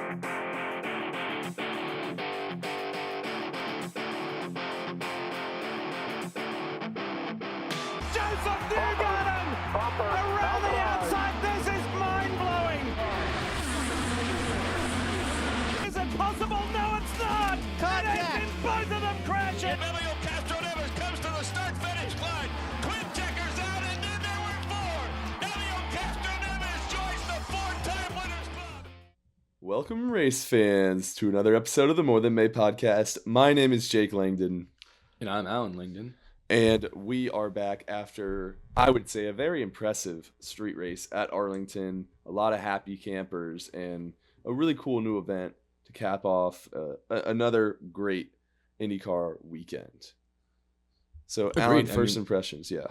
Around the outside, this is mind-blowing! Is it possible? No, it's not! Contact! Both of them crashing! Emilio Castro-Neves comes to the start-finish line. Quint checkers out, and then there were four. Emilio Castro-Neves joins the four-time winners club. Welcome, race fans, to another episode of the More Than May podcast. My name is Jake Langdon. And I'm Alan Langdon. And we are back after, I would say, a very impressive street race at Arlington. A lot of happy campers and a really cool new event to cap off another great IndyCar weekend. So, Agreed. Alan, first impressions, yeah.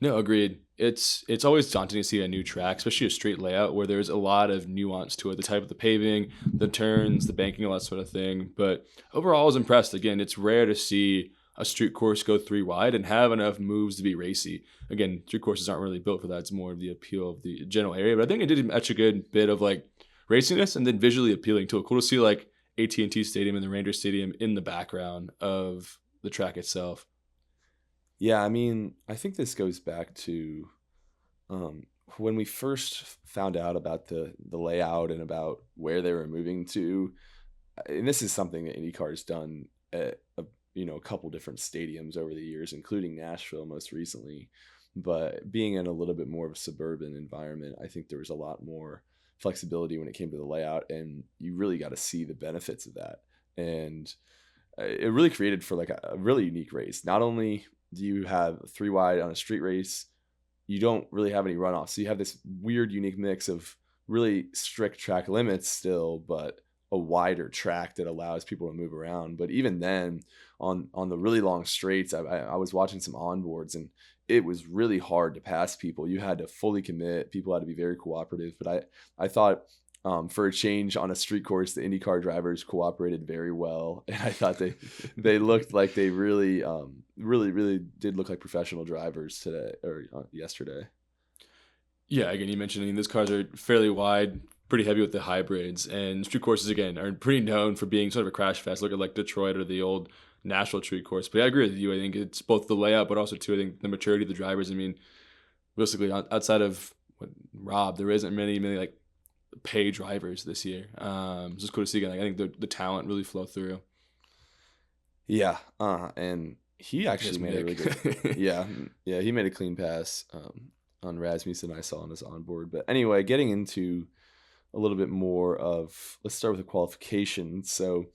No, agreed. It's always daunting to see a new track, especially a straight layout where there's a lot of nuance to it. The type of the paving, the turns, the banking, all that sort of thing. But overall, I was impressed. Again, it's rare to see a street course go three wide and have enough moves to be racy. Again, street courses aren't really built for that. It's more of the appeal of the general area. But I think it did such a good bit of like raciness and then visually appealing too. Cool to see like AT&T Stadium and the Ranger Stadium in the background of the track itself. Yeah, I mean, I think this goes back to when we first found out about the layout and about where they were moving to. And this is something that IndyCar has done at a couple different stadiums over the years, including Nashville most recently. But being in a little bit more of a suburban environment, I think there was a lot more flexibility when it came to the layout, and you really got to see the benefits of that. And it really created for like a really unique race. Not only do you have three wide on a street race, you don't really have any runoffs. So you have this weird, unique mix of really strict track limits still, but a wider track that allows people to move around. But even then, on the really long straights, I was watching some onboards, and it was really hard to pass people. You had to fully commit. People had to be very cooperative. But I thought for a change on a street course, the IndyCar drivers cooperated very well, and I thought they looked like they really did look like professional drivers today or yesterday. Yeah, again, you mentioned those cars are fairly wide, pretty heavy with the hybrids, and street courses again are pretty known for being sort of a crash fest. Look at like Detroit or the old Nashville street course. But yeah, I agree with you. I think it's both the layout, but also too, I think the maturity of the drivers. I mean, realistically, outside of Rob, there isn't many like pay drivers this year. So it's cool to see again. Like, I think the talent really flow through. Yeah, and he actually made a really good. yeah, he made a clean pass on Rasmussen. I saw on his onboard. But anyway, getting into a little bit more of, let's start with the qualifications. So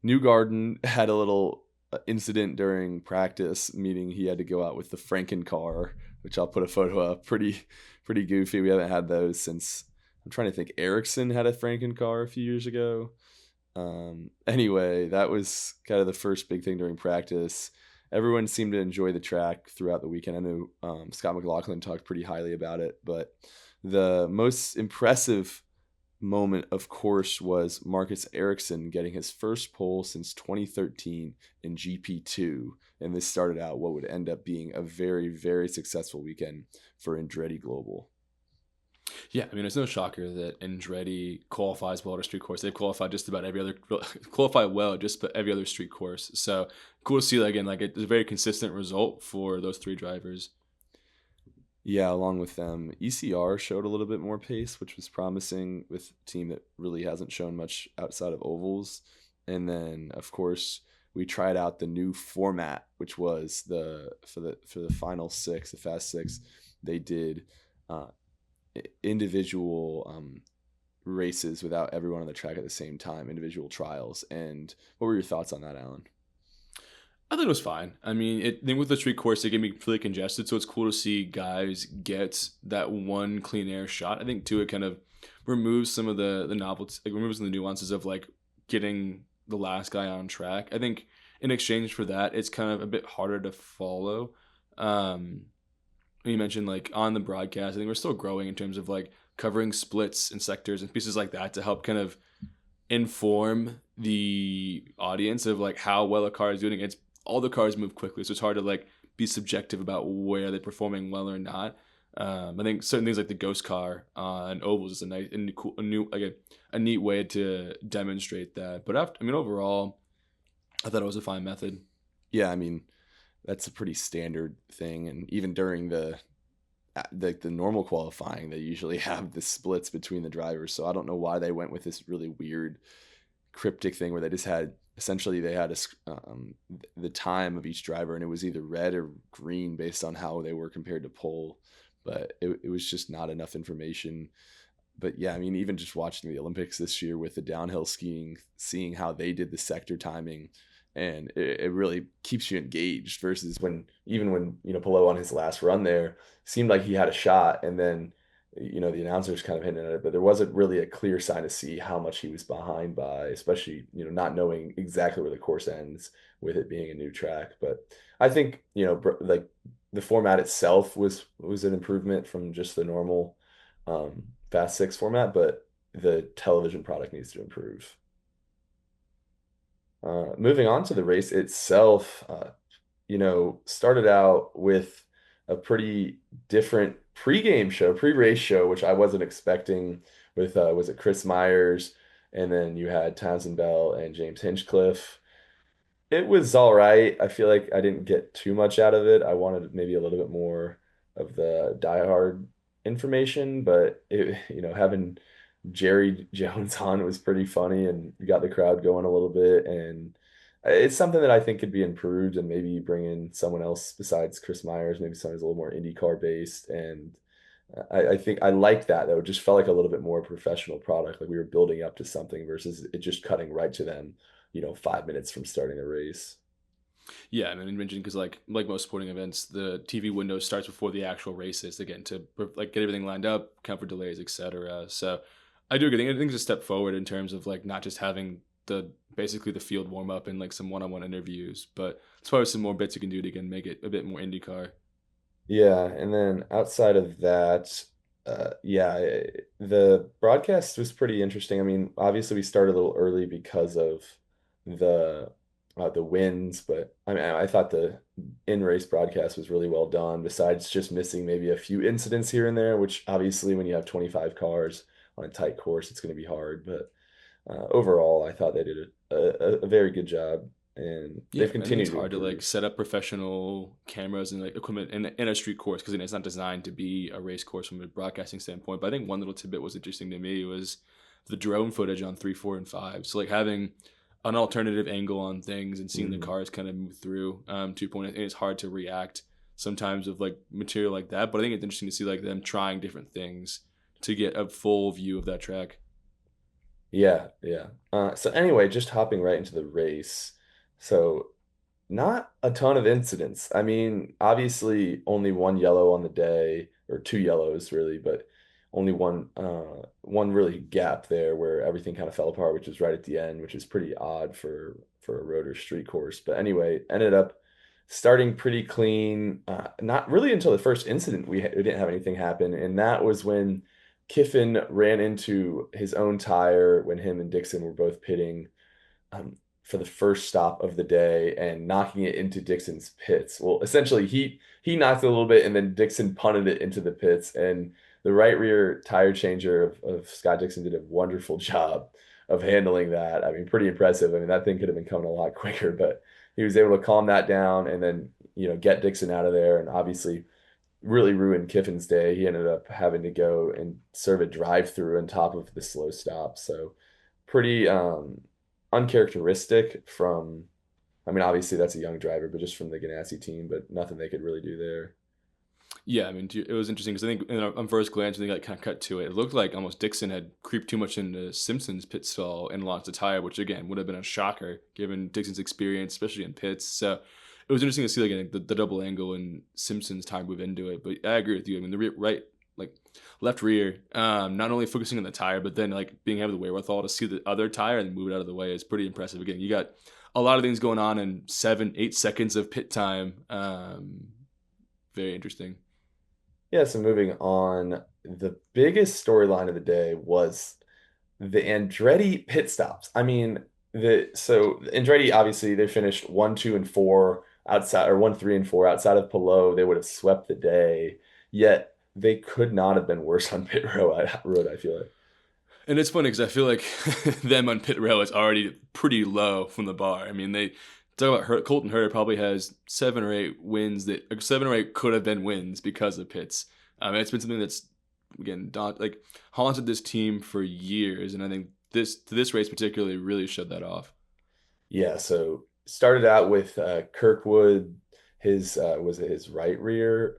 Newgarden had a little incident during practice, meaning he had to go out with the Franken car, which I'll put a photo of. Pretty goofy. We haven't had those since, I'm trying to think, Ericsson had a Franken car a few years ago. Anyway, that was kind of the first big thing during practice. Everyone seemed to enjoy the track throughout the weekend. I know Scott McLaughlin talked pretty highly about it, but the most impressive moment, of course, was Marcus Ericsson getting his first pole since 2013 in GP2, and this started out what would end up being a very, very successful weekend for Andretti Global. Yeah, I mean, it's no shocker that Andretti qualifies well at a street course. They've qualified just about every other street course. So cool to see that again. Like, it's a very consistent result for those three drivers. Yeah, along with them, ECR showed a little bit more pace, which was promising with a team that really hasn't shown much outside of ovals. And then, of course, we tried out the new format, which was for the final six, the Fast Six. They did individual races without everyone on the track at the same time, individual trials. And what were your thoughts on that, Alan? I think it was fine. I mean, then with the street course, it can be really congested, so it's cool to see guys get that one clean air shot. I think too, it kind of removes some of the novelty, like removes some of the nuances of like getting the last guy on track. I think in exchange for that, it's kind of a bit harder to follow. You mentioned like on the broadcast, I think we're still growing in terms of like covering splits and sectors and pieces like that to help kind of inform the audience of like how well a car is doing against. All the cars move quickly, so it's hard to like be subjective about where they're performing well or not. I think certain things like the ghost car on ovals is a nice and cool, a neat way to demonstrate that. But overall, I thought it was a fine method. Yeah, I mean, that's a pretty standard thing, and even during the normal qualifying, they usually have the splits between the drivers. So I don't know why they went with this really weird cryptic thing where they just had the time of each driver, and it was either red or green based on how they were compared to pole. But it was just not enough information. But yeah, I mean, even just watching the Olympics this year with the downhill skiing, seeing how they did the sector timing, and it really keeps you engaged versus when Palou on his last run there seemed like he had a shot, and then the announcers kind of hinted at it, but there wasn't really a clear sign to see how much he was behind by, especially not knowing exactly where the course ends with it being a new track. But I think like the format itself was an improvement from just the normal Fast Six format, but the television product needs to improve. Moving on to the race itself, started out with a pretty different pre-race show, which I wasn't expecting with, was it Chris Myers? And then you had Townsend Bell and James Hinchcliffe. It was all right. I feel like I didn't get too much out of it. I wanted maybe a little bit more of the diehard information, but having Jerry Jones on was pretty funny and got the crowd going a little bit. And it's something that I think could be improved, and maybe bring in someone else besides Chris Myers, maybe someone who's a little more IndyCar based. And I think I like that, though. It just felt like a little bit more professional product, like we were building up to something versus it just cutting right to them, 5 minutes from starting the race. Yeah, and then you mentioned because like most sporting events, the TV window starts before the actual races again to get everything lined up, count for delays, etc. So I do agree. I think it's a step forward in terms of not just having basically the field warm up and some one-on-one interviews, but there's probably some more bits you can do to again make it a bit more IndyCar. Yeah, and then outside of that, the broadcast was pretty interesting. I mean, obviously we started a little early because of the wins, but I mean, I thought the in-race broadcast was really well done, besides just missing maybe a few incidents here and there, which obviously when you have 25 cars on a tight course, it's going to be hard. But overall, I thought they did a very good job, and they've continued. It's hard to set up professional cameras and equipment in a street course because it's not designed to be a race course from a broadcasting standpoint. But I think one little tidbit was interesting to me was the drone footage on 3, 4, and 5. So having an alternative angle on things and seeing the cars kind of move through to your point. I think it's hard to react sometimes with material like that, but I think it's interesting to see them trying different things to get a full view of that track. Yeah. So anyway, just hopping right into the race. So not a ton of incidents. I mean, obviously only one yellow on the day, or two yellows really, but only one really gap there where everything kind of fell apart, which is right at the end, which is pretty odd for a rotor street course. But anyway, ended up starting pretty clean. Not really until the first incident we didn't have anything happen, and that was when Kiffin ran into his own tire when him and Dixon were both pitting for the first stop of the day and knocking it into Dixon's pits. Well, essentially he knocked it a little bit and then Dixon punted it into the pits, and the right rear tire changer of Scott Dixon did a wonderful job of handling that. I mean, pretty impressive. I mean, that thing could have been coming a lot quicker, but he was able to calm that down and then, get Dixon out of there, and obviously really ruined Kiffin's day. He ended up having to go and serve a drive-through on top of the slow stop. So pretty uncharacteristic from, I mean, obviously that's a young driver, but just from the Ganassi team, but nothing they could really do there. Yeah, I mean, it was interesting because I think on first glance, when they kind of cut to it, it looked like almost Dixon had creeped too much into Simpson's pit stall and launched a tire, which again would have been a shocker given Dixon's experience, especially in pits. So it was interesting to see the double angle and Simpson's tire move into it. But I agree with you. I mean, the left rear, not only focusing on the tire, but then being able the wherewithal to see the other tire and move it out of the way is pretty impressive. Again, you got a lot of things going on in 7-8 seconds of pit time. Very interesting. Yeah, so moving on, the biggest storyline of the day was the Andretti pit stops. I mean, Andretti, obviously they finished 1, 2, and 4 outside, or 1, 3, and 4 outside of Palou. They would have swept the day. Yet they could not have been worse on pit road, I feel like. And it's funny because I feel like them on pit row is already pretty low from the bar. I mean, they talk about Colton Herta probably has 7 or 8 wins that 7 or 8 could have been wins because of pits. It's been something that's again haunted this team for years, and I think this race particularly really showed that off. Yeah, so started out with Kirkwood, his was it his right rear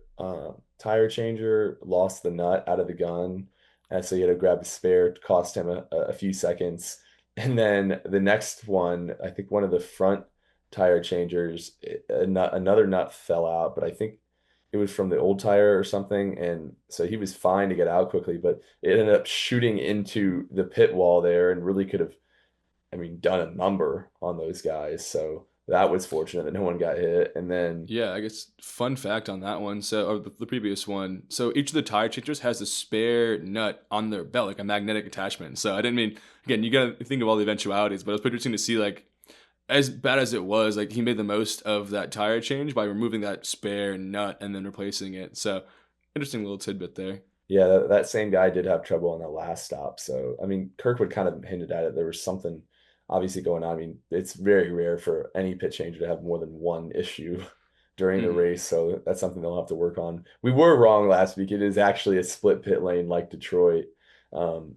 tire changer, lost the nut out of the gun, and so he had to grab a spare, cost him a few seconds. And then the next one, I think one of the front tire changers, another nut fell out, but I think it was from the old tire or something, and so he was fine to get out quickly, but it ended up shooting into the pit wall there and really could have, I mean, done a number on those guys. So that was fortunate that no one got hit. And then Yeah, I guess fun fact on that one. So, or the previous one. So each of the tire changers has a spare nut on their belt, like a magnetic attachment. So I didn't mean, again, you got to think of all the eventualities, but it was pretty interesting to see, like, as bad as it was, like he made the most of that tire change by removing that spare nut and then replacing it. So interesting little tidbit there. yeah, that same guy did have trouble on the last stop. So I mean, Kirkwood kind of hinted at it. There was something obviously going on. I mean, it's very rare for any pit changer to have more than one issue during the race, so that's something they'll have to work on. We were wrong last week. It is actually a split pit lane like Detroit,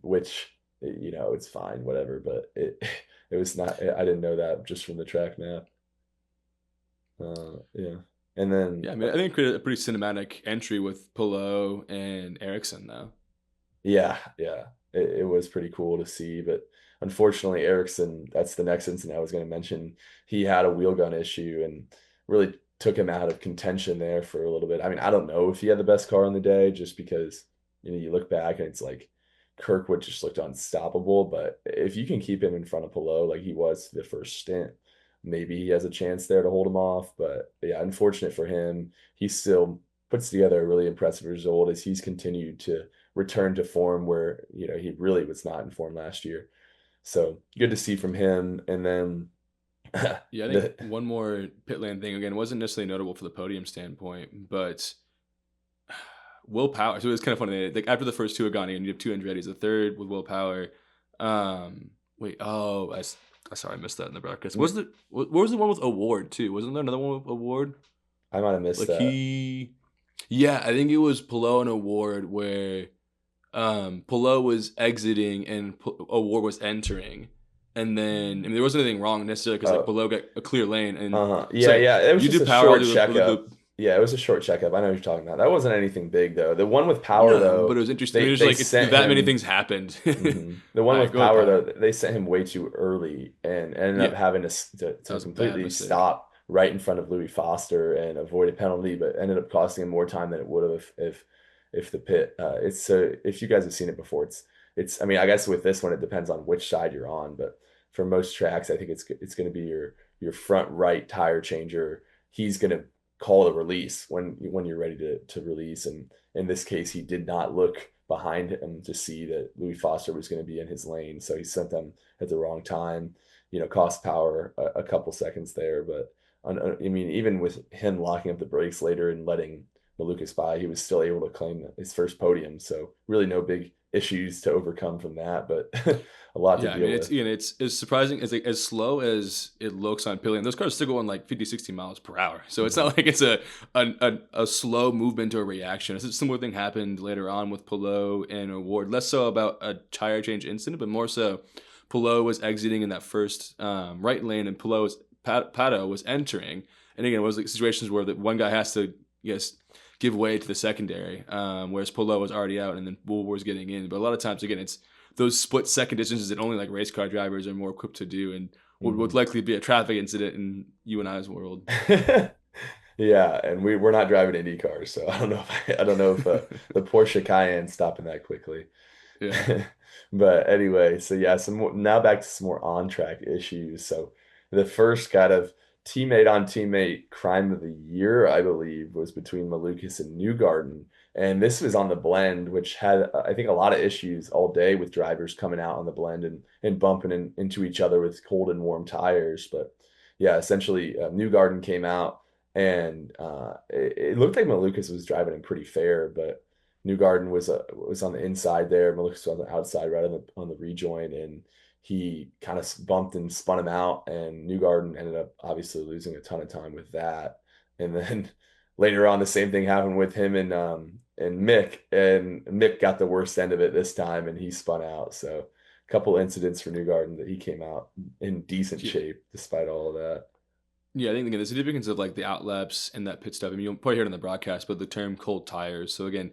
which, you know, it's fine, whatever. But it was not. I didn't know that just from the track map. Yeah, and then Yeah, I mean, I think it created a pretty cinematic entry with Palou and Ericsson, though. yeah, it was pretty cool to see. But unfortunately, Ericsson, that's the next incident I was going to mention. He had a wheel gun issue and really took him out of contention there for a little bit. I mean, I don't know if he had the best car on the day, just because, you know, you look back and it's like Kirkwood just looked unstoppable. But if you can keep him in front of Palou like he was the first stint, maybe he has a chance there to hold him off. But yeah, unfortunate for him. He still puts together a really impressive result as he's continued to return to form where, you know, he really was not in form last year. So good to see from him. And then Yeah, I think one more pit lane thing, again, wasn't necessarily notable for the podium standpoint, but Will Power. So it was kind of funny. Like after the first two had gone in, you have 2 Andretti's, the third with Will Power. Sorry, I missed that in the broadcast. What was the one with Award too? Wasn't there another one with Award? I might have missed that. Yeah, I think it was Palou and Award where Palou was exiting and Award was entering. And then, I mean, there wasn't anything wrong necessarily because like Palou got a clear lane. And yeah. It was you just did a short checkup. Yeah, it was a short checkup. I know what you're talking about. That wasn't anything big though. The one with Power though, but it was interesting. It was like that many things happened. The one with Power though, they sent him way too early and ended up having to completely stop right in front of Louis Foster and avoid a penalty, but ended up costing him more time than it would have if the pit. It's so if you guys have seen it before, it's. I mean, I guess with this one it depends on which side you're on, but for most tracks, I think it's going to be your front right tire changer. He's going to call the release when you're ready to release. And in this case, he did not look behind him to see that Louis Foster was going to be in his lane. So he sent them at the wrong time, you know, cost Power a couple seconds there. But I mean, even with him locking up the brakes later and letting Malukas by, he was still able to claim his first podium. So really no big issues to overcome from that, but a lot to deal with. It's surprising as slow as it looks on pit lane. Those cars still go on like 50, 60 miles per hour. So it's not like it's a slow movement or reaction. A similar thing happened later on with Palou and Award. Less so about a tire change incident, but more so Palou was exiting in that first right lane and Pato was entering. And again, it was like situations where the one guy has to, give way to the secondary, whereas Palou was already out and then Wool was getting in. But a lot of times, again, it's those split second distances that only like race car drivers are more equipped to do and would likely be a traffic incident in you and I's world. Yeah, and we're not driving Indy cars, so I don't know if the Porsche Cayenne stopping that quickly. Yeah. But anyway, so yeah, now back to some more on-track issues. So the first kind of teammate on teammate crime of the year, I believe, was between Malukas and Newgarden. And this was on the blend, which had, I think, a lot of issues all day with drivers coming out on the blend and bumping into each other with cold and warm tires. But yeah, essentially, Newgarden came out and it looked like Malukas was driving him pretty fair, but Newgarden was on the inside there. Malukas was on the outside, right on the rejoin, and he kind of bumped and spun him out. And Newgarden ended up obviously losing a ton of time with that. And then later on, the same thing happened with him and Mick, and Mick got the worst end of it this time, and he spun out. So a couple incidents for Newgarden that he came out in decent shape despite all of that. Yeah, I think again the significance of like the outlaps and that pit stop. I mean, you'll probably hear it on the broadcast, but the term "cold tires." So again,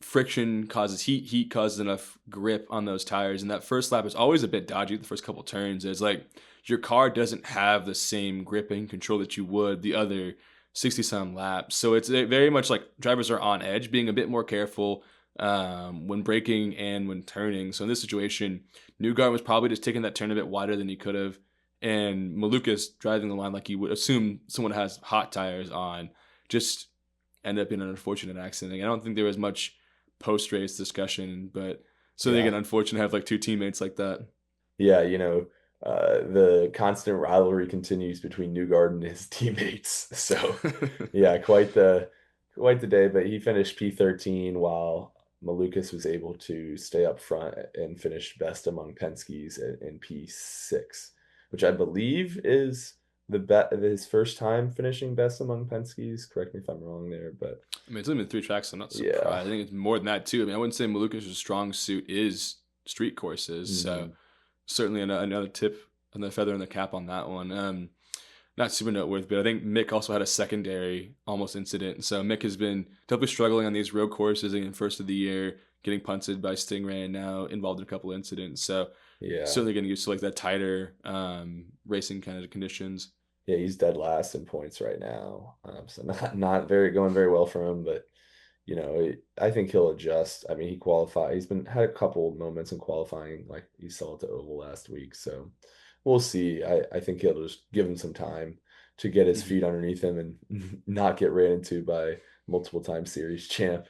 friction causes heat. Heat causes enough grip on those tires, and that first lap is always a bit dodgy. The first couple turns, it's like your car doesn't have the same grip and control that you would the other 60-some laps. So it's very much like drivers are on edge, being a bit more careful when braking and when turning. So in this situation, Newgarden was probably just taking that turn a bit wider than he could have. And Malukas driving the line like you would assume someone has hot tires on, just end up in an unfortunate accident. I don't think there was much post-race discussion, but certainly again, unfortunate to have like two teammates like that. Yeah, the constant rivalry continues between Newgarden and his teammates. So yeah, quite the day. But he finished P13 while Malukas was able to stay up front and finish best among Penske's in P6. Which I believe is his first time finishing best among Penske's. Correct me if I'm wrong there, but I mean, it's only been 3 tracks, so I'm not surprised. Yeah. I think it's more than that too. I mean, I wouldn't say Malukas' strong suit is street courses, so certainly another tip, another feather in the cap on that one. Not super noteworthy, but I think Mick also had a secondary almost incident. So Mick has been definitely struggling on these road courses in first of the year, getting punted by Stingray, and now involved in a couple of incidents. So yeah, certainly getting used to like that tighter racing kind of conditions. Yeah, he's dead last in points right now, so not going very well for him. But I think he'll adjust. I mean, he qualified. He's had a couple moments in qualifying, like you saw at the Oval last week. So we'll see. I think he'll just give him some time to get his feet underneath him and not get ran into by multiple-time series champ.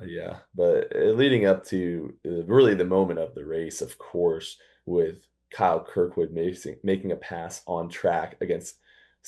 Yeah, but leading up to really the moment of the race, of course, with Kyle Kirkwood making a pass on track against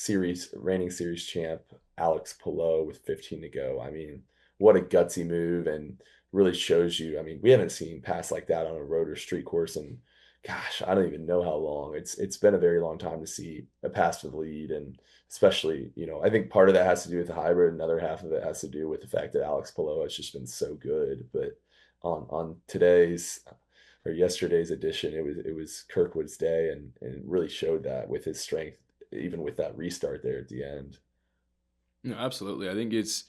reigning series champ Alex Palou with 15 to go. I mean, what a gutsy move, and really shows you. I mean, we haven't seen pass like that on a road or street course, and gosh, I don't even know how long. It's been a very long time to see a pass to the lead, and especially, I think part of that has to do with the hybrid. Another half of it has to do with the fact that Alex Palou has just been so good. But on today's or yesterday's edition, it was Kirkwood's day, and really showed that with his strength, even with that restart there at the end. No, absolutely. I think it's,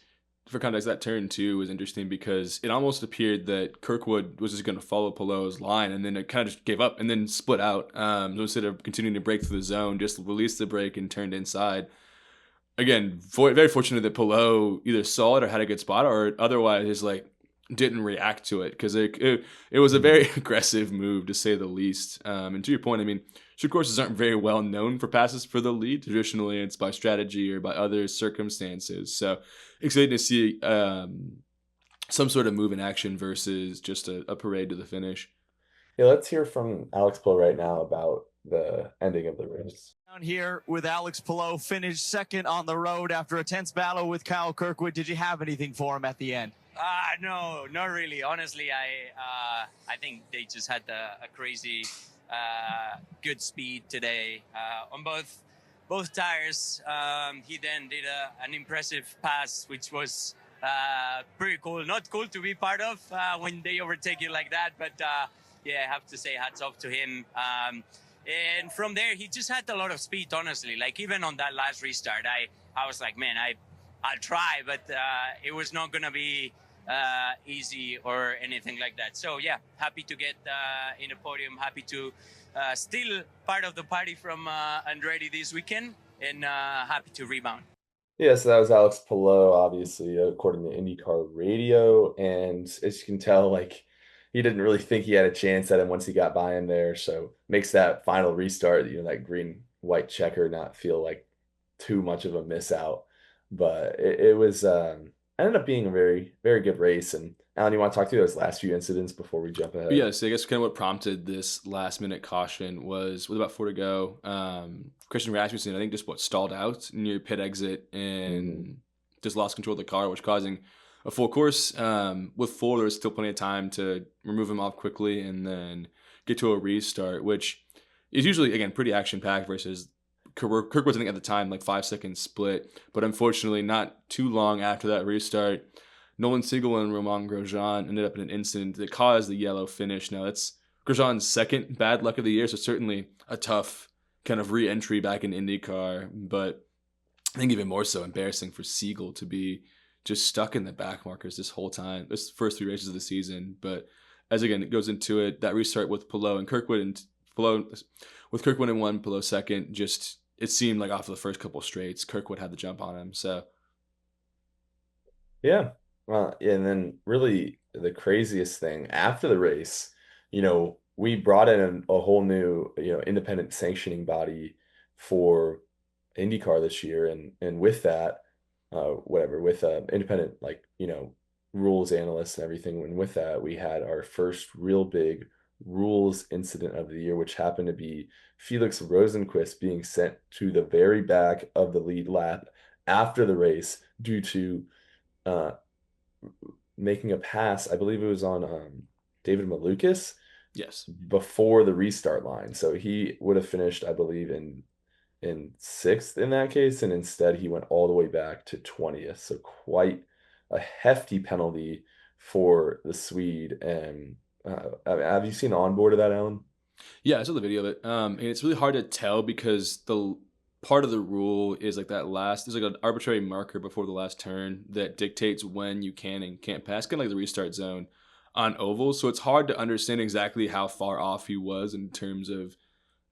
for context, that turn too was interesting because it almost appeared that Kirkwood was just going to follow Palou's line, and then it kind of just gave up and then split out. Instead of continuing to break through the zone, just released the brake and turned inside. Again, very fortunate that Palou either saw it or had a good spot, or otherwise didn't react to it, because it was a very aggressive move, to say the least. And to your point, I mean, street courses aren't very well known for passes for the lead. Traditionally, it's by strategy or by other circumstances. So excited to see some sort of move in action versus just a parade to the finish. Yeah, let's hear from Alex Palou right now about the ending of the race. Down here with Alex Palou, finished second on the road after a tense battle with Kyle Kirkwood. Did you have anything for him at the end? No, not really. Honestly, I think they just had a crazy good speed today on both tires. He then did an impressive pass, which was pretty cool. Not cool to be part of when they overtake you like that, but yeah, I have to say hats off to him. And from there, he just had a lot of speed, honestly. Like, even on that last restart, I was like, man, I'll try, but it was not going to be easy or anything like that. So yeah, happy to get in a podium, happy to still part of the party from Andretti this weekend, and happy to rebound. Yeah, so that was Alex Palou, obviously, according to IndyCar Radio, and as you can tell, he didn't really think he had a chance at him once he got by him there, so makes that final restart, that green-white checker, not feel like too much of a miss out. But it was ended up being a very, very good race. And Alan, you want to talk through those last few incidents before we jump ahead? Yeah, so I guess kind of what prompted this last-minute caution was, with about 4 to go, Christian Rasmussen, I think, just stalled out near pit exit and just lost control of the car, which causing a full course. With full, there's still plenty of time to remove him off quickly and then get to a restart, which is usually, again, pretty action-packed versus Kirkwood's, I think, at the time, like 5-second split. But unfortunately, not too long after that restart, Nolan Siegel and Romain Grosjean ended up in an incident that caused the yellow finish. Now, that's Grosjean's second bad luck of the year, so certainly a tough kind of re-entry back in IndyCar. But I think even more so embarrassing for Siegel to be just stuck in the back markers this whole time, this first 3 races of the season. But as, again, it goes into it, that restart with Palou and Kirkwood, and with Kirkwood in 1, Palou second, just it seemed like off of the first couple straights, Kirkwood had the jump on him. So, Yeah. And then really the craziest thing after the race, we brought in a whole new, independent sanctioning body for IndyCar this year. And with that, with independent, rules analysts and everything. And with that, we had our first real big rules incident of the year, which happened to be Felix Rosenqvist being sent to the very back of the lead lap after the race due to making a pass. I believe it was on David Malukas. yes. Before the restart line. So he would have finished, I believe, in 6th in that case, and instead he went all the way back to 20th. So quite a hefty penalty for the Swede. And have you seen the onboard of that, Alan? Yeah, I saw the video of it. And it's really hard to tell because the part of the rule is like there's like an arbitrary marker before the last turn that dictates when you can and can't pass, kind of like the restart zone on ovals. So it's hard to understand exactly how far off he was in terms of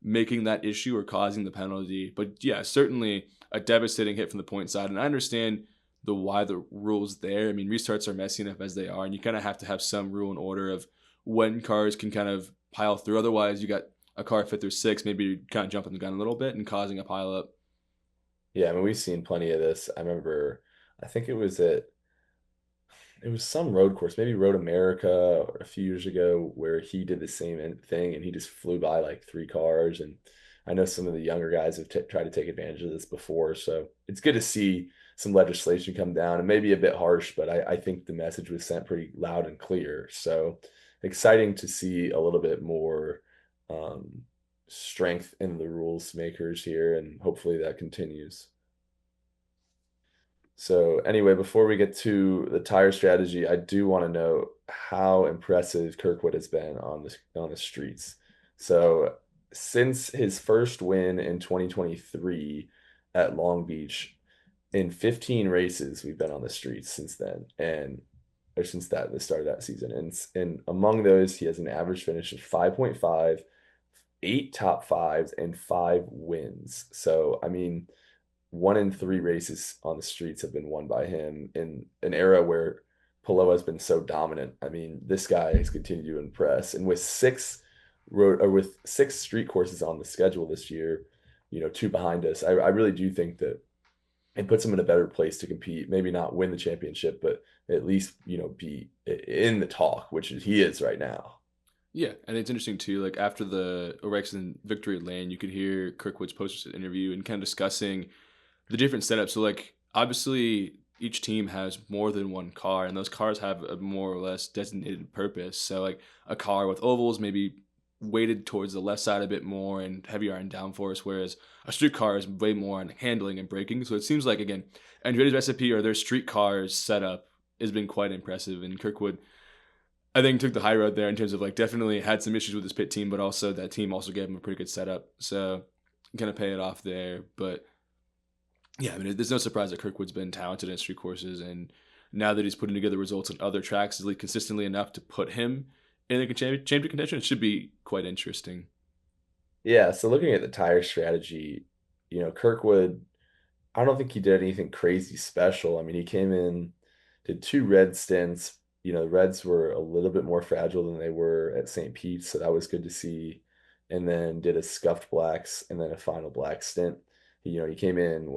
making that issue or causing the penalty. But yeah, certainly a devastating hit from the point side. And I understand why the rule's there. I mean, restarts are messy enough as they are, and you kind of have to have some rule and order of when cars can kind of pile through. Otherwise, you got a car 5th or 6th, maybe you're kind of jumping the gun a little bit and causing a pile up. Yeah, I mean, we've seen plenty of this. I remember, I think it was some road course, maybe Road America a few years ago, where he did the same thing and he just flew by like 3 cars. And I know some of the younger guys have tried to take advantage of this before. So it's good to see some legislation come down, and maybe a bit harsh, but I think the message was sent pretty loud and clear. So exciting to see a little bit more strength in the rules makers here, and hopefully that continues. So anyway, before we get to the tire strategy, I do want to know how impressive Kirkwood has been on the streets. So since his first win in 2023 at Long Beach, in 15 races we've been on the streets since then, or since the start of that season. And among those, he has an average finish of 5.5, 8 top 5s, and 5 wins. So I mean, 1 in 3 races on the streets have been won by him in an era where Palou has been so dominant. I mean, this guy has continued to impress. And with 6 street courses on the schedule this year, 2 behind us, I really do think that it puts him in a better place to compete. Maybe not win the championship, but at least, be in the talk, which he is right now. Yeah, and it's interesting too, like after the Oregon victory lane, you could hear Kirkwood's post interview and kind of discussing the different setups. So like obviously each team has more than one car, and those cars have a more or less designated purpose. So like a car with ovals maybe weighted towards the left side a bit more and heavier on downforce, whereas a street car is way more on handling and braking. So it seems like, again, Andretti's recipe or their street cars setup has been quite impressive. And Kirkwood, I think, took the high road there in terms of like definitely had some issues with his pit team, but also that team also gave him a pretty good setup. So kind of pay it off there. But yeah, I mean, there's no surprise that Kirkwood's been talented in street courses, and now that he's putting together results on other tracks at least consistently enough to put him in the championship contention, it should be quite interesting. Yeah, so looking at the tire strategy, Kirkwood, I don't think he did anything crazy special. I mean, he came in, did 2 red stints. The reds were a little bit more fragile than they were at St. Pete's, so that was good to see. And then did a scuffed blacks and then a final black stint. He came in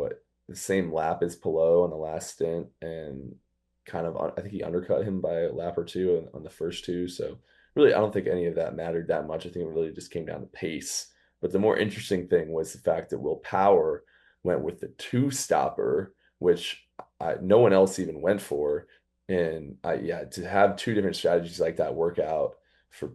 the same lap as Palou on the last stint, and kind of, I think he undercut him by a lap or 2 on the first 2. So really, I don't think any of that mattered that much. I think it really just came down to pace. But the more interesting thing was the fact that Will Power went with the 2-stopper, which no one else even went for. And yeah, to have two different strategies like that work out for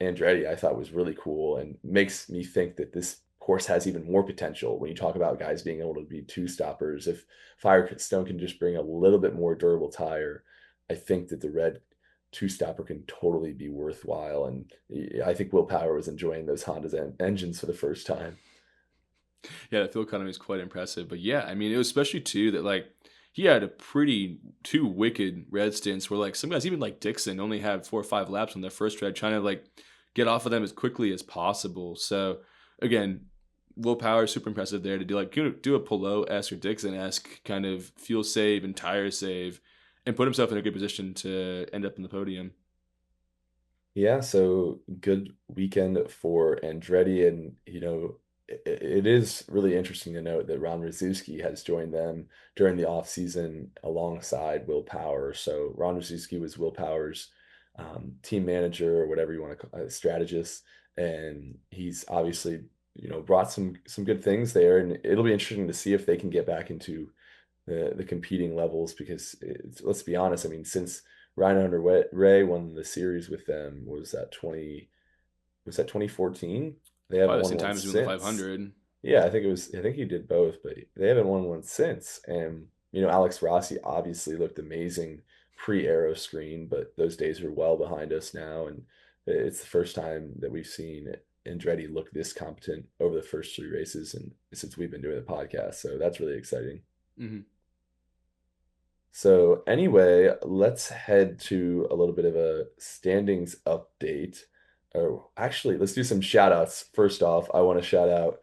Andretti, I thought was really cool and makes me think that this course has even more potential when you talk about guys being able to be two stoppers. If Firestone can just bring a little bit more durable tire, I think that the red two stopper can totally be worthwhile. And I think Will Power was enjoying those Honda's engines for the first time. Yeah, the fuel economy is quite impressive. But yeah, I mean, it was especially too that like he had a pretty two wicked red stints where like some guys, even like Dixon, only had 4 or 5 laps on their first red, trying to like get off of them as quickly as possible. So again, Will Power is super impressive there to do like do a Palou-esque or Dixon-esque kind of fuel save and tire save and put himself in a good position to end up in the podium. Yeah, so good weekend for Andretti, and it is really interesting to note that Ron Rzuski has joined them during the offseason alongside Will Power. So Ron Rzuski was Will Power's team manager or whatever you want to call it, strategist, and he's obviously brought some good things there, and it'll be interesting to see if they can get back into the competing levels because let's be honest, I mean, since Ryan Hunter-Ray won the series with them, was that 2014? They haven't Probably the won same one time as doing the since. 500. Yeah, I think he did both, but they haven't won one since. And Alex Rossi obviously looked amazing pre-aero screen, but those days are well behind us now, and it's the first time that we've seen Andretti look this competent over the first 3 races and since we've been doing the podcast. So that's really exciting. Mm-hmm. So anyway, let's head to a little bit of a standings update. Oh, actually, let's do some shout outs. First off, I want to shout out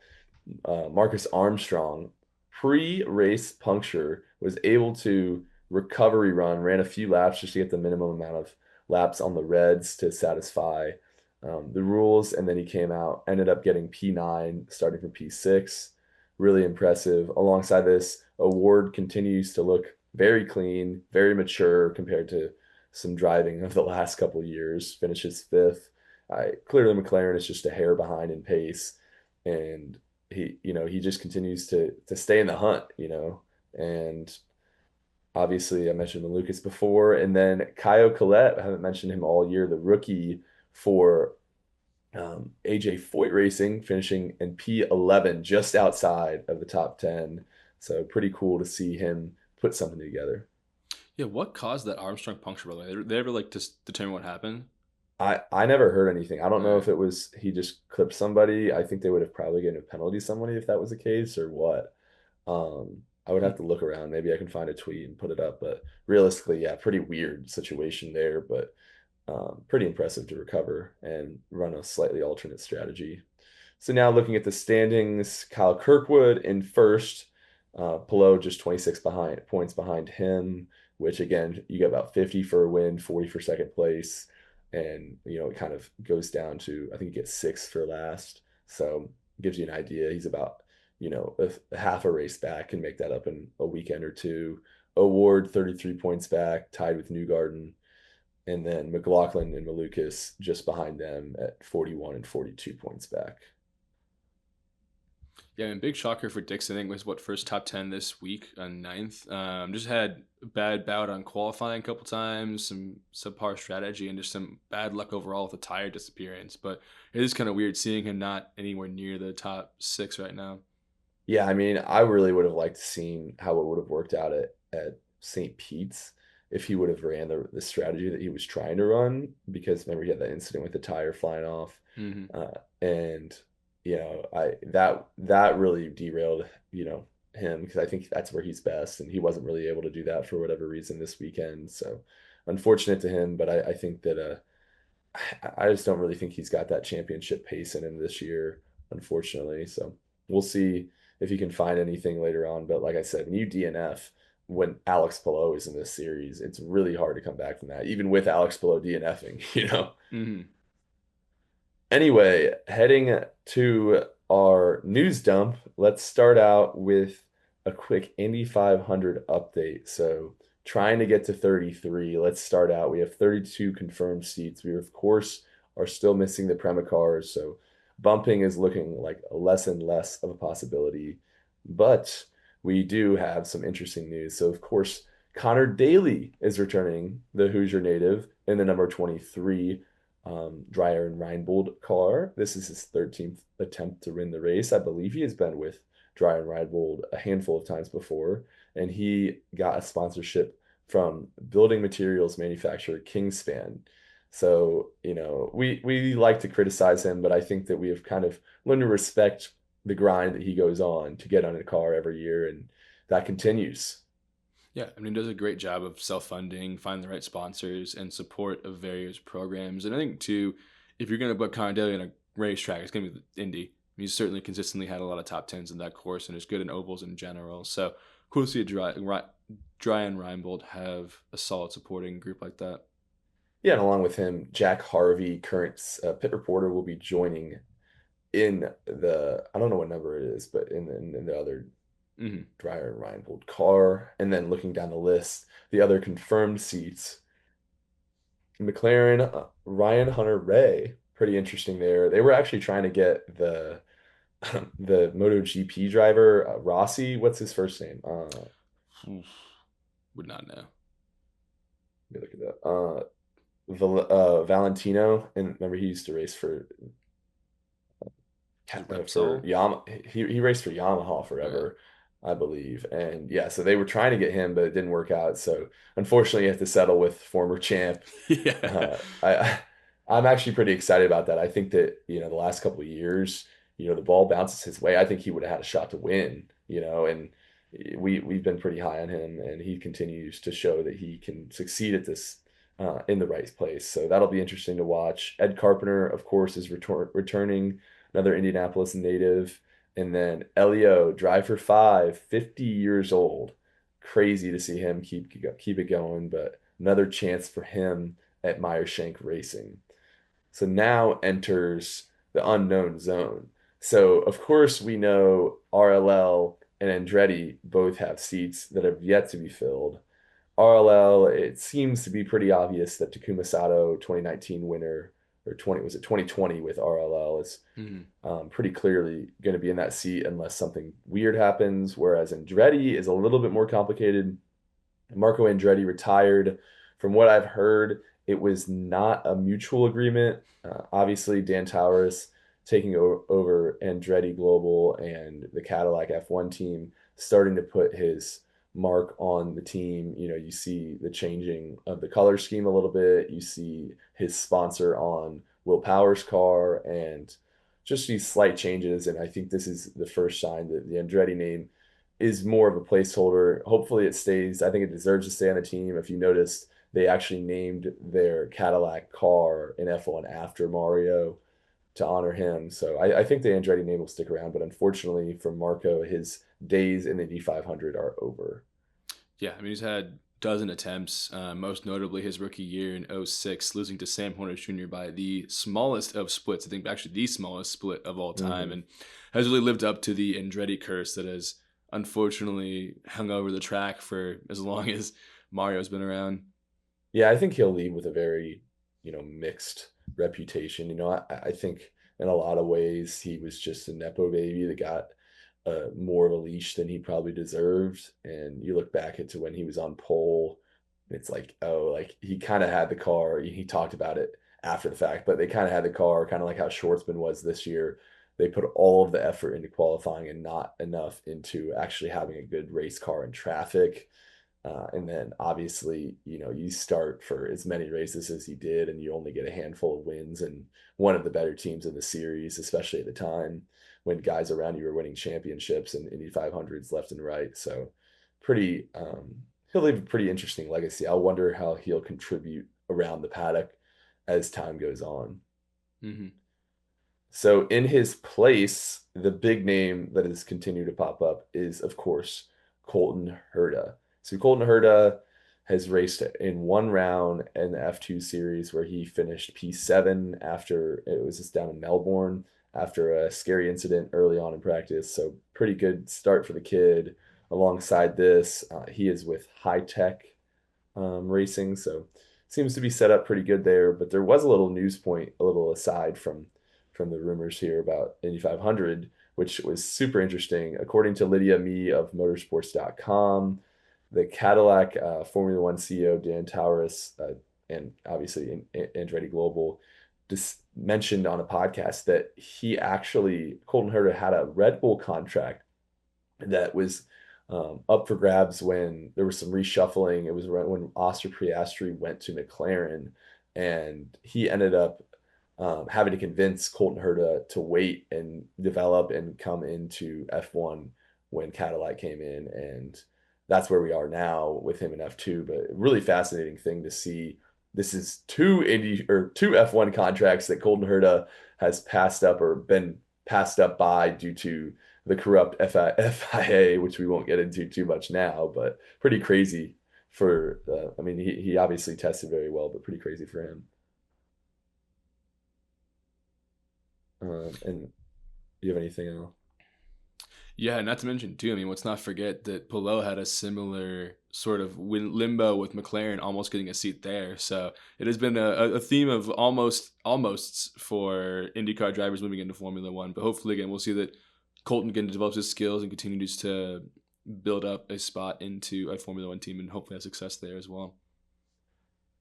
Marcus Armstrong. Pre-race puncture, was able to recovery run, ran a few laps just to get the minimum amount of laps on the reds to satisfy the rules, and then he came out, ended up getting P9 starting from P6. Really impressive. Alongside this, Award continues to look very clean, very mature compared to some driving of the last couple of years. Finishes 5th. Clearly McLaren is just a hair behind in pace, and he just continues to stay in the hunt, and obviously I mentioned Lucas before, and then Caio Collet, I haven't mentioned him all year, the rookie for AJ Foyt Racing, finishing in P11, just outside of the top 10. So pretty cool to see him put something together. Yeah, what caused that Armstrong puncture, by the way? Did they ever like just determine what happened? I never heard anything. I don't know if it was he just clipped somebody. I think they would have probably given a penalty to somebody if that was the case or what. I would have to look around. Maybe I can find a tweet and put it up. But realistically, yeah, pretty weird situation there. But pretty impressive to recover and run a slightly alternate strategy. So now looking at the standings, Kyle Kirkwood in first, Palou just 26 points behind him, which again, you get about 50 for a win, 40 for second place. And, it kind of goes down to, I think he gets 6th for last. So gives you an idea. He's about, a half a race back, can make that up in a weekend or two. Award 33 points back, tied with Newgarden. And then McLaughlin and Malukas just behind them at 41 and 42 points back. Yeah, and big shocker for Dixon. I think was first top 10 this week on 9th. Just had a bad bout on qualifying a couple times, some subpar strategy, and just some bad luck overall with the tire disappearance. But it is kind of weird seeing him not anywhere near the top 6 right now. Yeah, I mean, I really would have liked to seen how it would have worked out at St. Pete's if he would have ran the strategy that he was trying to run, because remember he had that incident with the tire flying off, and that really derailed him, because I think that's where he's best, and he wasn't really able to do that for whatever reason this weekend. So unfortunate to him, but I think that I just don't really think he's got that championship pace in him this year, unfortunately. So we'll see if he can find anything later on. But like I said, when you DNF when Alex Palou is in this series, it's really hard to come back from that, even with Alex Palou DNFing, Anyway, heading to our news dump, let's start out with a quick Indy 500 update. So trying to get to 33. Let's start out. We have 32 confirmed seats. We, of course, are still missing the Prema cars, so bumping is looking like less and less of a possibility. But we do have some interesting news. So, of course, Connor Daly is returning, the Hoosier native, in the number 23 Dreyer and Reinbold car. This is his 13th attempt to win the race. I believe he has been with Dreyer and Reinbold a handful of times before, and he got a sponsorship from building materials manufacturer Kingspan. So, we like to criticize him, but I think that we have kind of learned to respect the grind that he goes on to get on a car every year, and that continues. Yeah, I mean, he does a great job of self-funding, find the right sponsors, and support of various programs. And I think, too, if you're going to book Connor Daly on a racetrack, it's going to be the Indy. He's certainly consistently had a lot of top tens in that course and is good in ovals in general. So cool to see Dry and Reinbold have a solid supporting group like that. Yeah, and along with him, Jack Harvey, current pit reporter, will be joining in I don't know what number it is, but in the other Dreyer and Reinbold car. And then looking down the list, the other confirmed seats, McLaren, Ryan Hunter-Reay, pretty interesting there. They were actually trying to get the MotoGP driver, Rossi, what's his first name? Would not know. Let me look it up. Valentino, and remember he used to race for Yamaha. He raced for Yamaha forever, I believe. And yeah, so they were trying to get him, but it didn't work out. So unfortunately, you have to settle with former champ. Yeah. I'm actually pretty excited about that. I think that the last couple of years, the ball bounces his way. I think he would have had a shot to win. And we've been pretty high on him, and he continues to show that he can succeed at this. In the right place. So that'll be interesting to watch. Ed Carpenter, of course, is returning, another Indianapolis native. And then Elio, driver 5, 50 years old. Crazy to see him keep it going, but another chance for him at Meyershank Racing. So now enters the unknown zone. So, of course, we know RLL and Andretti both have seats that have yet to be filled. RLL, it seems to be pretty obvious that Takuma Sato, 2019 winner, or 2020 with RLL, is pretty clearly going to be in that seat unless something weird happens, whereas Andretti is a little bit more complicated. Marco Andretti retired. From what I've heard, it was not a mutual agreement. Obviously, Dan Towers taking over Andretti Global and the Cadillac F1 team, starting to put his mark on the team. You see the changing of the color scheme a little bit. You see his sponsor on Will Power's car and just these slight changes. And I think this is the first sign that the Andretti name is more of a placeholder. Hopefully it stays. I think it deserves to stay on the team. If you noticed, they actually named their Cadillac car in F1 after Mario to honor him. So I think the Andretti name will stick around, but unfortunately for Marco, his days in the D500 are over. Yeah, I mean, he's had a dozen attempts, most notably his rookie year in 2006, losing to Sam Horner Jr. by the smallest of splits, I think actually the smallest split of all time, and has really lived up to the Andretti curse that has unfortunately hung over the track for as long as Mario's been around. Yeah, I think he'll leave with a very, mixed reputation. I think in a lot of ways he was just a Nepo baby that got more of a leash than he probably deserved. And you look back into when he was on pole, it's like, he kind of had the car. He talked about it after the fact, but they kind of had the car, kind of like how Schwartzman was this year. They put all of the effort into qualifying and not enough into actually having a good race car in traffic. And then obviously, you start for as many races as he did, and you only get a handful of wins and one of the better teams in the series, especially at the time when guys around you were winning championships and Indy 500s left and right. So he'll leave a pretty interesting legacy. I wonder how he'll contribute around the paddock as time goes on. So in his place, the big name that has continued to pop up is, of course, Colton Herta. So Colton Herta has raced in one round in the F2 series where he finished P7 after it was just down in Melbourne after a scary incident early on in practice. So pretty good start for the kid. Alongside this, he is with High Tech Racing, so seems to be set up pretty good there. But there was a little news point, a little aside from the rumors here about Indy 500, which was super interesting. According to Lydia Mee of motorsports.com, the Cadillac Formula One CEO Dan Tauris and obviously Andretti Global just mentioned on a podcast that he actually, Colton Herta, had a Red Bull contract that was up for grabs when there was some reshuffling. It was right when Oscar Piastri went to McLaren, and he ended up having to convince Colton Herta to wait and develop and come into F1 when Cadillac came in, and that's where we are now with him in F2. But really fascinating thing to see. This is two F1 contracts that Colton Herta has passed up or been passed up by due to the corrupt FIA, which we won't get into too much now, but pretty crazy for, I mean, he obviously tested very well, but pretty crazy for him. And do you have anything else? Yeah, not to mention too, I mean, let's not forget that Palou had a similar sort of limbo with McLaren, almost getting a seat there. So it has been a theme of almosts for IndyCar drivers moving into Formula One. But hopefully, again, we'll see that Colton again develops his skills and continues to build up a spot into a Formula One team and hopefully have success there as well.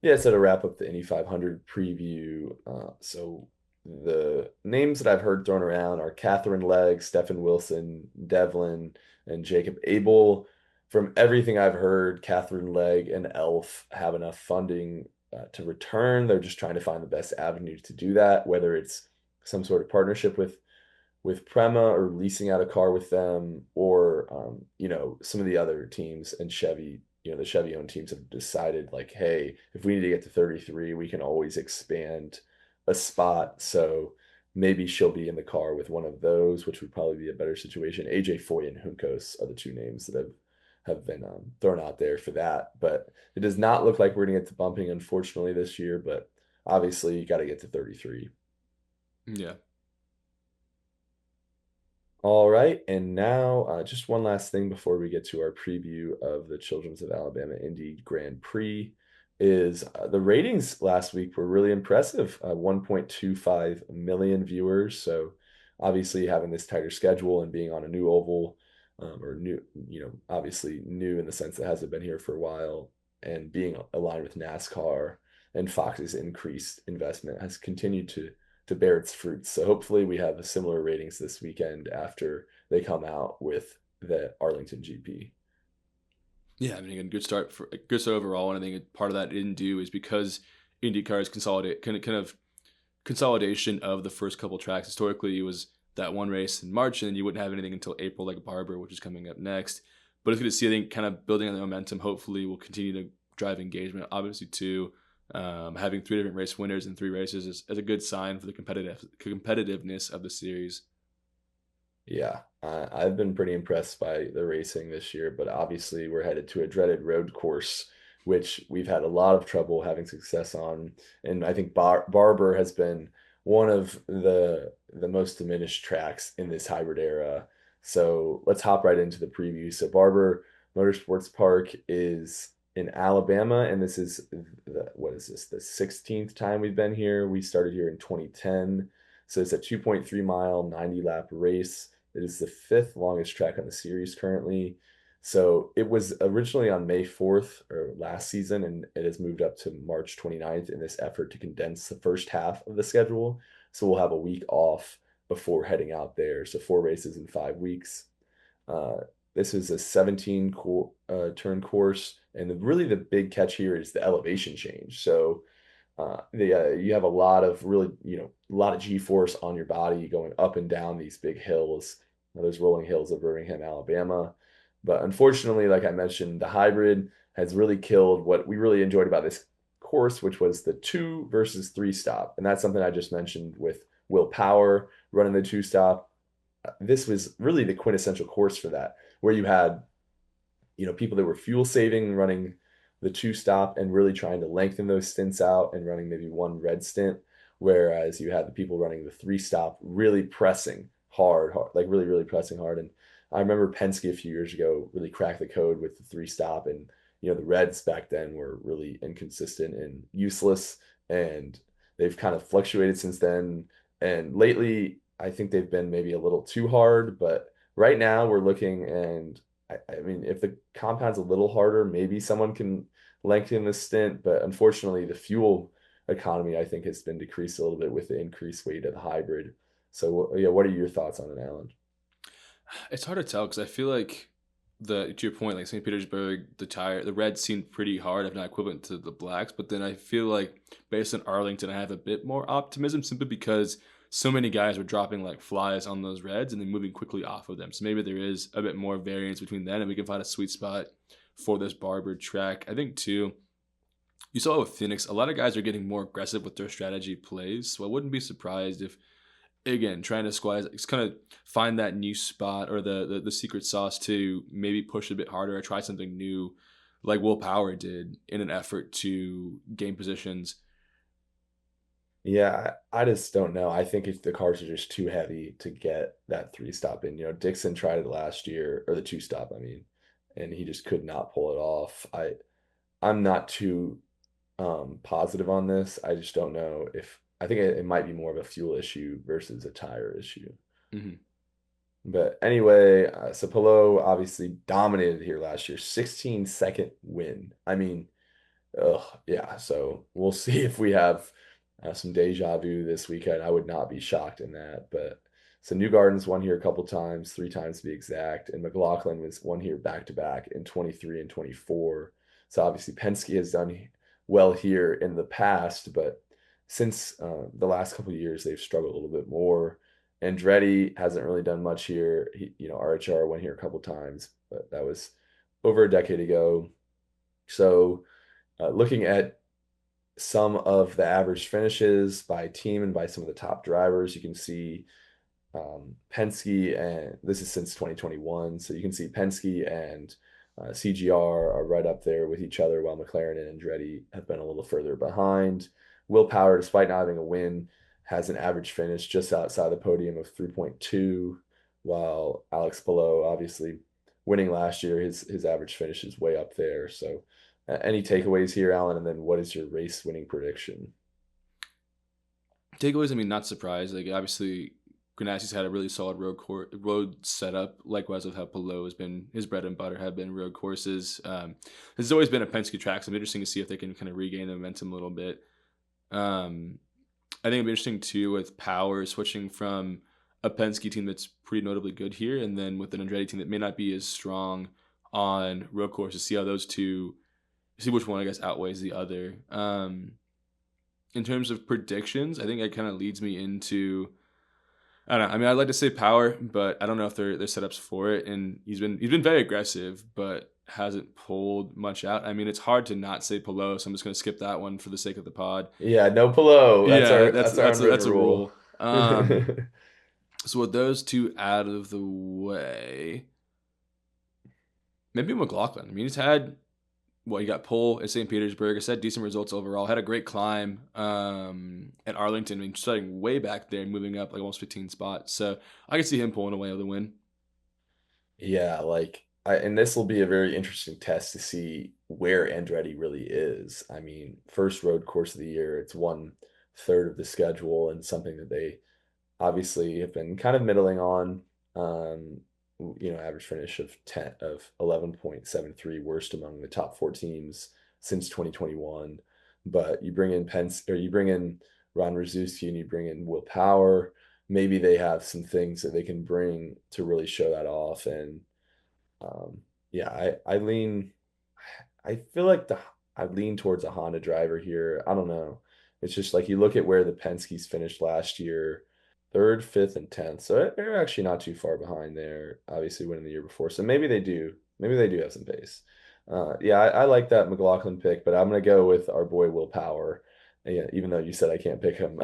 Yeah, so to wrap up the Indy 500 preview, so the names that I've heard thrown around are Catherine Legg, Stefan Wilson, Devlin, and Jacob Abel. From everything I've heard, Catherine Legg and Elf have enough funding to return. They're just trying to find the best avenue to do that, whether it's some sort of partnership with Prema or leasing out a car with them, or some of the other teams and Chevy. The Chevy-owned teams have decided, like, hey, if we need to get to 33, we can always expand a spot. So maybe she'll be in the car with one of those, which would probably be a better situation. AJ Foy and Juncos are the two names that have been thrown out there for that. But it does not look like we're going to get to bumping, unfortunately, this year. But obviously, you got to get to 33. Yeah. All right, and now just one last thing before we get to our preview of the Children's of Alabama Indy Grand Prix is the ratings last week were really impressive. 1.25 million viewers. So obviously having this tighter schedule and being on a new oval, or new, obviously new in the sense that hasn't been here for a while, and being aligned with NASCAR and Fox's increased investment has continued to bear its fruits. So hopefully we have similar ratings this weekend after they come out with the Arlington GP. Yeah, I mean, again, good start overall. And I think part of that didn't do is because IndyCar's consolidation of the first couple tracks. Historically, it was that one race in March, and then you wouldn't have anything until April, like Barber, which is coming up next. But it's good to see, I think, kind of building on the momentum. Hopefully, will continue to drive engagement. Obviously, too, having 3 different race winners in 3 races is a good sign for the competitiveness of the series. Yeah, I've been pretty impressed by the racing this year, but obviously we're headed to a dreaded road course, which we've had a lot of trouble having success on. And I think Barber has been one of the most diminished tracks in this hybrid era. So let's hop right into the preview. So Barber Motorsports Park is in Alabama, and this is the 16th time we've been here. We started here in 2010. So it's a 2.3 mile, 90 lap race. It is the 5th longest track on the series currently. So it was originally on May 4th or last season, and it has moved up to March 29th in this effort to condense the first half of the schedule. So we'll have a week off before heading out there. So 4 races in 5 weeks. This is a 17 turn course, and really the big catch here is the elevation change. So you have a lot of G-force on your body going up and down these big hills, those rolling hills of Birmingham, Alabama. But unfortunately, like I mentioned, the hybrid has really killed what we really enjoyed about this course, which was the 2 versus 3 stop. And that's something I just mentioned with Will Power running the 2 stop. This was really the quintessential course for that, where you had, people that were fuel saving running the 2 stop and really trying to lengthen those stints out and running maybe 1 red stint, whereas you had the people running the 3 stop really pressing hard, like really, really pressing hard. And I remember Penske a few years ago really cracked the code with the 3 stop, and the reds back then were really inconsistent and useless, and they've kind of fluctuated since then. And lately, I think they've been maybe a little too hard, but right now we're looking, and I mean, if the compound's a little harder, maybe someone can lengthen the stint, but unfortunately the fuel economy, I think, has been decreased a little bit with the increased weight of the hybrid. So yeah, what are your thoughts on it, Alan? It's hard to tell because I feel like to your point, like St. Petersburg, the reds seemed pretty hard, if not equivalent to the blacks. But then I feel like based on Arlington, I have a bit more optimism simply because so many guys were dropping like flies on those reds and then moving quickly off of them. So maybe there is a bit more variance between them, and we can find a sweet spot for this Barber track. I think too, you saw with Phoenix, a lot of guys are getting more aggressive with their strategy plays. So I wouldn't be surprised if, again, trying to squeeze, it's kind of find that new spot or the secret sauce to maybe push a bit harder or try something new like Will Power did in an effort to gain positions. Yeah, I just don't know. I think if the cars are just too heavy to get that 3-stop in. Dixon tried it last year, or the 2-stop, I mean, and he just could not pull it off. I'm not too positive on this. I just don't know if I think it might be more of a fuel issue versus a tire issue. Mm-hmm. But anyway, so Palou obviously dominated here last year, 16-second win. I mean, yeah. So we'll see if we have some deja vu this weekend. I would not be shocked in that. But so Newgarden's won here a couple times, 3 times to be exact, and McLaughlin was won here back to back in 23 and 24. So obviously Penske has done well here in the past, but since the last couple of years, they've struggled a little bit more. Andretti hasn't really done much here. RHR went here a couple times, but that was over a decade ago. So looking at some of the average finishes by team and by some of the top drivers, you can see Penske, and this is since 2021. So you can see Penske and CGR are right up there with each other, while McLaren and Andretti have been a little further behind. Will Power, despite not having a win, has an average finish just outside the podium of 3.2, while Alex Palou, obviously winning last year, his average finish is way up there. So any takeaways here, Alan? And then what is your race winning prediction? Takeaways, I mean, not surprised. Like, obviously, Ganassi's had a really solid road setup. Likewise with how Palou has been, his bread and butter have been road courses. This has always been a Penske track, so it's interesting to see if they can kind of regain the momentum a little bit. I think it'd be interesting too with Power switching from a Penske team that's pretty notably good here, and then with an Andretti team that may not be as strong on road courses. See how those two, see which one I guess outweighs the other. In terms of predictions, I think it kind of leads me into, I don't know. I mean, I'd like to say Power, but I don't know if they're setups for it. And he's been very aggressive, but hasn't pulled much out. I mean, it's hard to not say Palou, so I'm just going to skip that one for the sake of the pod. Yeah, no Palou. That's a rule. So with those two out of the way, maybe McLaughlin. I mean, he's had, he got pole at St. Petersburg. I said decent results overall. Had a great climb at Arlington. I mean, starting way back there, moving up like almost 15 spots. So I can see him pulling away with a win. Yeah, and this will be a very interesting test to see where Andretti really is. I mean, first road course of the year, it's 1/3 of the schedule, and something that they obviously have been kind of middling on. Average finish of 11.73, worst among the top 4 teams since 2021. But you bring in you bring in Ron Rzuski, and you bring in Will Power. Maybe they have some things that they can bring to really show that off. And I feel like I lean towards a Honda driver here. I don't know. It's just like you look at where the Penske's finished last year, 3rd, 5th, and 10th. So they're actually not too far behind there, obviously winning the year before. So maybe they do have some pace. I like that McLaughlin pick, but I'm going to go with our boy Will Power, even though you said I can't pick him.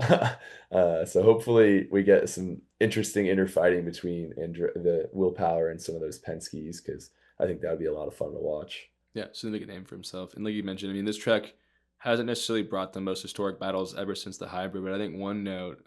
So hopefully we get some interesting inner fighting between the Will Power and some of those Penske's, because I think that would be a lot of fun to watch. Yeah, so they make a name for himself. And like you mentioned, I mean, this track hasn't necessarily brought the most historic battles ever since the hybrid, but I think one note,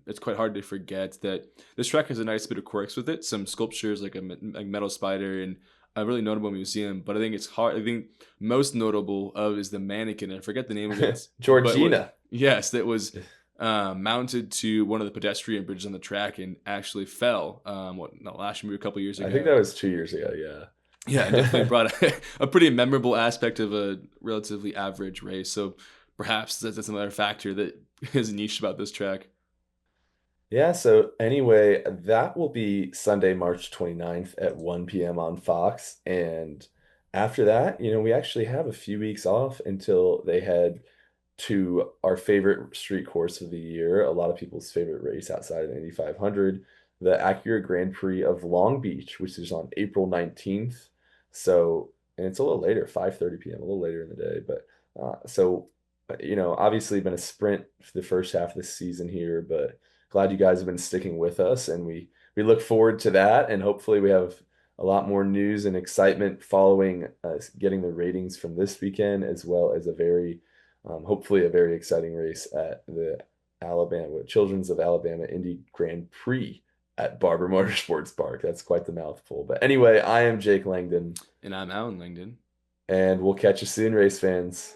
it's quite hard to forget that this track has a nice bit of quirks with it, some sculptures like a metal spider and a really notable museum, but I think it's hard. I think most notable is the mannequin. I forget the name of it. Georgina. Yes, that was mounted to one of the pedestrian bridges on the track and actually fell. Last year, maybe a couple years ago. I think that was 2 years ago, yeah. Yeah, definitely brought a pretty memorable aspect of a relatively average race. So perhaps that's another factor that is niche about this track. Yeah, so anyway, that will be Sunday, March 29th at 1 p.m. on Fox. And after that, we actually have a few weeks off until they head to our favorite street course of the year, a lot of people's favorite race outside of the Indy 500, the Acura Grand Prix of Long Beach, which is on April 19th. So, and it's a little later, 5:30 p.m., a little later in the day. But obviously been a sprint for the first half of the season here, but glad you guys have been sticking with us, and we look forward to that, and hopefully we have a lot more news and excitement following getting the ratings from this weekend, as well as hopefully a very exciting race at the Children's of Alabama Indy Grand Prix at Barber Motorsports Park. That's quite the mouthful. But anyway, I am Jake Langdon. And I'm Alan Langdon. And we'll catch you soon, race fans.